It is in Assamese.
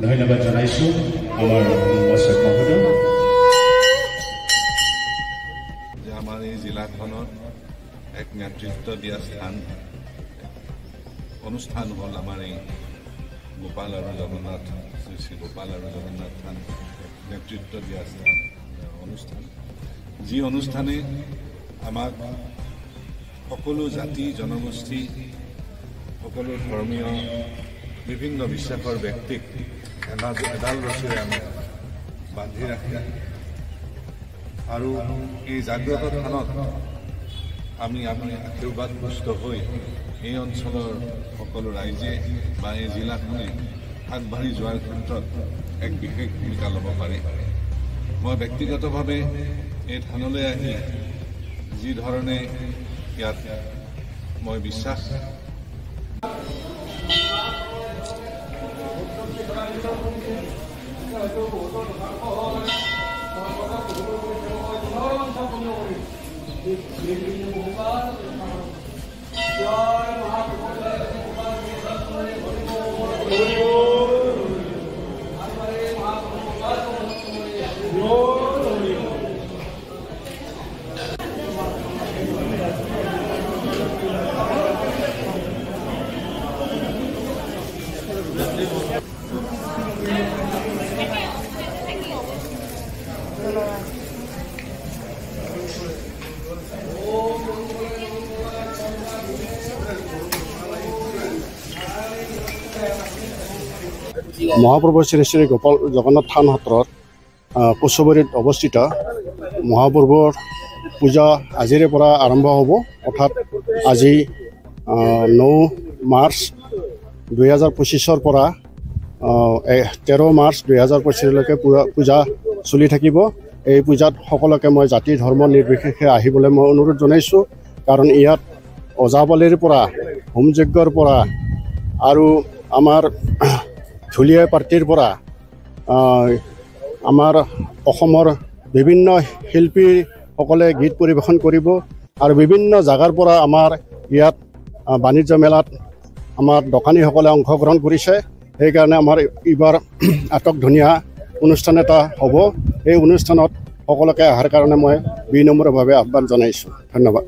ধন্যবাদ জানাইছো আমাৰ অশোক মহোদয় যে আমাৰ এই জিলাখনৰ এক নেতৃত্ব দিয়া অনুষ্ঠান হল আমাৰ এই গোপাল আৰু জগন্নাথ শ্ৰী গোপাল আৰু জগন্নাথ থান নেতৃত্ব দিয়া অনুষ্ঠান যি অনুষ্ঠানে আমাক সকলো জাতি জনগোষ্ঠী সকলো ধৰ্মীয় বিভিন্ন বিশ্বাসৰ ব্যক্তিক এডাল ৰছীৰে আমি বান্ধি ৰাখে আৰু এই জাগ্ৰত থানত আমি আশীৰ্বাদ পুষ্ট হৈ এই অঞ্চলৰ সকলো ৰাইজে বা এই জিলাখনে আগবাঢ়ি যোৱাৰ ক্ষেত্ৰত এক বিশেষ ভূমিকা ল'ব পাৰে। মই ব্যক্তিগতভাৱে এই থানলৈ আহি যি ধৰণে ইয়াত মই বিশ্বাস মহাপ্ৰভু শ্ৰী শ্ৰী গোপাল জগন্নাথ থান সত্ৰৰ কোচবৰীত অৱস্থিত মহাপ্ৰভুৰ পূজা আজিৰে পৰা আৰম্ভ হ'ব। অৰ্থাৎ আজি 9 মাৰ্চ 2025 পৰা 13 মাৰ্চ 2025লৈকে পূজা চলি থাকিব। এই পূজাত সকলোকে মই জাতি ধৰ্ম নিৰ্বিশেষে আহিবলৈ মই অনুৰোধ জনাইছোঁ। কাৰণ ইয়াত ওজাপালিৰ পৰা হোমযজ্ঞৰ পৰা আৰু আমাৰ ঢুলীয়া পাৰ্টিৰ পৰা আমাৰ অসমৰ বিভিন্ন শিল্পীসকলে গীত পৰিৱেশন কৰিব আৰু বিভিন্ন জাগাৰ পৰা আমাৰ ইয়াত বাণিজ্য মেলাত আমাৰ দোকানীসকলে অংশগ্ৰহণ কৰিছে। সেইকাৰণে আমাৰ এইবাৰ আটক ধুনীয়া অনুষ্ঠান এটা হ'ব। এই অনুষ্ঠানত সকলোকে অহাৰ কাৰণে মই বিনম্ৰভাৱে আহ্বান জনাইছোঁ। ধন্যবাদ।